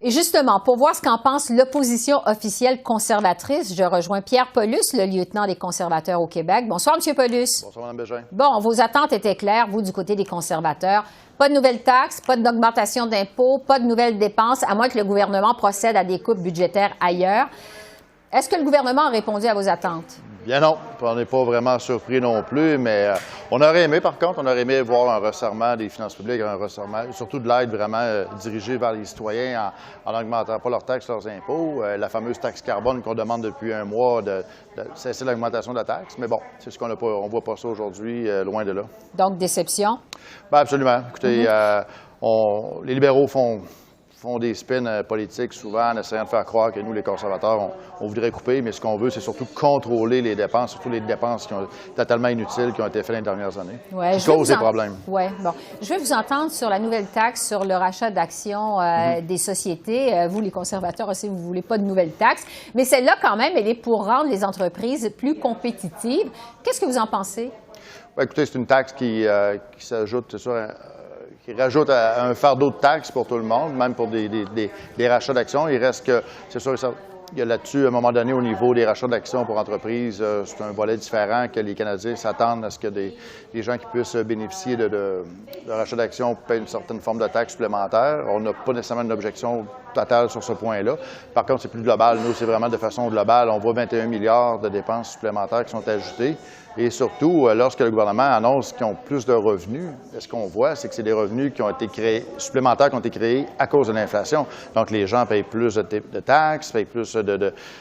Et justement, pour voir ce qu'en pense l'opposition officielle conservatrice, je rejoins Pierre Paulus, le lieutenant des conservateurs au Québec. Bonsoir, M. Paulus. Bonsoir, Mme Bégin. Bon, vos attentes étaient claires, vous, du côté des conservateurs. Pas de nouvelles taxes, pas d'augmentation d'impôts, pas de nouvelles dépenses, à moins que le gouvernement procède à des coupes budgétaires ailleurs. Est-ce que le gouvernement a répondu à vos attentes? Bien non, on n'est pas vraiment surpris non plus, mais on aurait aimé, par contre, on aurait aimé voir un resserrement des finances publiques, un resserrement, surtout de l'aide vraiment dirigée vers les citoyens en n'augmentant pas leurs taxes, leurs impôts. La fameuse taxe carbone qu'on demande depuis un mois de cesser l'augmentation de la taxe. Mais bon, c'est ce qu'on n'a pas, on ne voit pas ça aujourd'hui, loin de là. Donc, déception? Bien, absolument. Écoutez, les libéraux font des spins politiques souvent en essayant de faire croire que nous, les conservateurs, on voudrait couper, mais ce qu'on veut, c'est surtout contrôler les dépenses, surtout les dépenses qui ont totalement inutiles, qui ont été faites les dernières années, qui causent des problèmes. Oui, bon. Je vais vous entendre sur la nouvelle taxe sur le rachat d'actions des sociétés. Vous, les conservateurs aussi, vous ne voulez pas de nouvelle taxe, mais celle-là, quand même, elle est pour rendre les entreprises plus compétitives. Qu'est-ce que vous en pensez? Bien, écoutez, c'est une taxe qui s'ajoute, c'est sûr, qui rajoute un fardeau de taxes pour tout le monde, même pour des rachats d'actions. Il reste que, c'est sûr, il y a là-dessus, à un moment donné, au niveau des rachats d'actions pour entreprises, c'est un volet différent que les Canadiens s'attendent à ce que des gens qui puissent bénéficier de rachats d'actions paient une certaine forme de taxe supplémentaire. On n'a pas nécessairement une objection totale sur ce point-là. Par contre, c'est plus global. Nous, c'est vraiment de façon globale. On voit 21 milliards de dépenses supplémentaires qui sont ajoutées. Et surtout, lorsque le gouvernement annonce qu'ils ont plus de revenus, ce qu'on voit, c'est que c'est des revenus qui ont été créés, supplémentaires qui ont été créés à cause de l'inflation. Donc, les gens payent plus de taxes, payent plus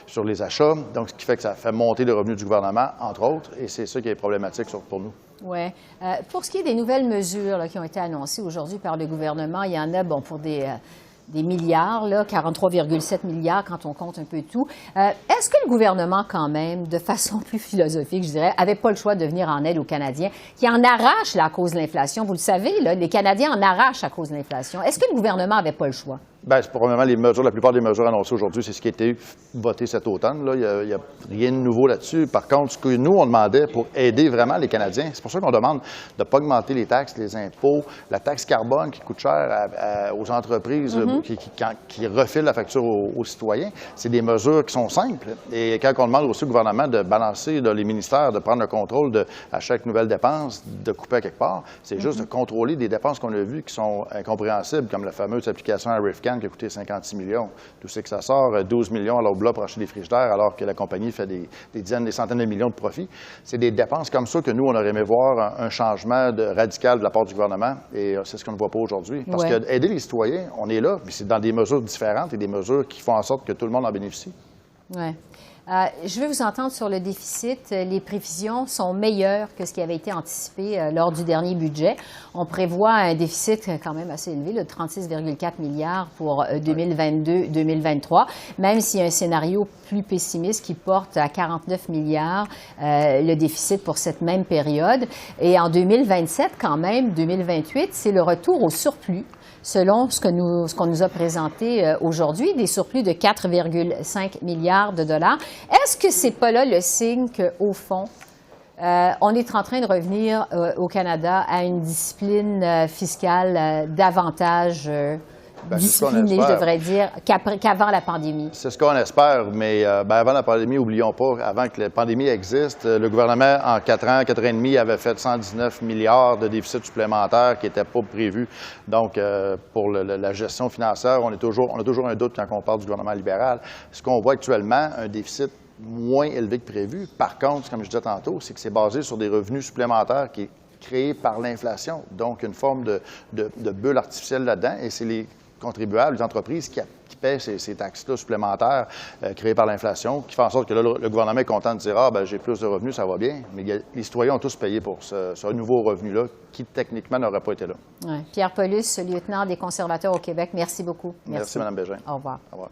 sur les achats. Donc, ce qui fait que ça fait monter les revenus du gouvernement, entre autres, et c'est ça qui est problématique pour nous. Oui. Pour ce qui est des nouvelles mesures là, qui ont été annoncées aujourd'hui par le gouvernement, il y en a, bon, pour des milliards, 43,7 milliards quand on compte un peu tout. Est-ce que le gouvernement, quand même, de façon plus philosophique, je dirais, n'avait pas le choix de venir en aide aux Canadiens qui en arrachent là, à cause de l'inflation? Vous le savez, là, les Canadiens en arrachent à cause de l'inflation. Est-ce que le gouvernement n'avait pas le choix? Bien, c'est probablement la plupart des mesures annoncées aujourd'hui, c'est ce qui a été voté cet automne. Là. Il n'y a rien de nouveau là-dessus. Par contre, ce que nous, on demandait pour aider vraiment les Canadiens, c'est pour ça qu'on demande de ne pas augmenter les taxes, les impôts, la taxe carbone qui coûte cher aux entreprises qui refilent la facture aux citoyens. C'est des mesures qui sont simples. Et quand on demande aussi au gouvernement de balancer les ministères, de prendre le contrôle à chaque nouvelle dépense, de couper à quelque part, c'est juste de contrôler des dépenses qu'on a vues qui sont incompréhensibles, comme la fameuse application Arifcan qui a coûté 56 millions. D'où c'est que ça sort? 12 millions à l'Obla pour acheter des frigidaires alors que la compagnie fait des dizaines, des centaines de millions de profits. C'est des dépenses comme ça que nous, on aurait aimé voir un changement radical de la part du gouvernement et c'est ce qu'on ne voit pas aujourd'hui. Parce que aider les citoyens, on est là, mais c'est dans des mesures différentes et des mesures qui font en sorte que tout le monde en bénéficie. Oui. Je veux vous entendre sur le déficit. Les prévisions sont meilleures que ce qui avait été anticipé lors du dernier budget. On prévoit un déficit quand même assez élevé, de 36,4 milliards pour 2022-2023, même s'il y a un scénario plus pessimiste qui porte à 49 milliards le déficit pour cette même période. Et en 2027, quand même, 2028, c'est le retour au surplus. Selon ce qu'on nous a présenté aujourd'hui, des surplus de 4,5 milliards de dollars. Est-ce que c'est pas là le signe qu'au fond, on est en train de revenir au Canada à une discipline fiscale davantage disciplinée, je devrais dire, qu'avant la pandémie? C'est ce qu'on espère, mais avant la pandémie, n'oublions pas, avant que la pandémie existe, le gouvernement, en 4 ans, 4 ans et demi, avait fait 119 milliards de déficit supplémentaires qui n'étaient pas prévus. Donc, pour la gestion financière, on a toujours un doute quand on parle du gouvernement libéral. Ce qu'on voit actuellement, un déficit moins élevé que prévu. Par contre, comme je disais tantôt, c'est que c'est basé sur des revenus supplémentaires qui est créé par l'inflation. Donc, une forme de bulle artificielle là-dedans, et c'est les contribuables, les entreprises qui paient ces taxes-là supplémentaires créées par l'inflation, qui font en sorte que là, le gouvernement est content de dire « Ah, ben j'ai plus de revenus, ça va bien », mais les citoyens ont tous payé pour ce nouveau revenu-là, qui techniquement n'aurait pas été là. Ouais. Pierre Paulus, lieutenant des conservateurs au Québec, merci beaucoup. Merci Mme Bégin. Au revoir. Au revoir.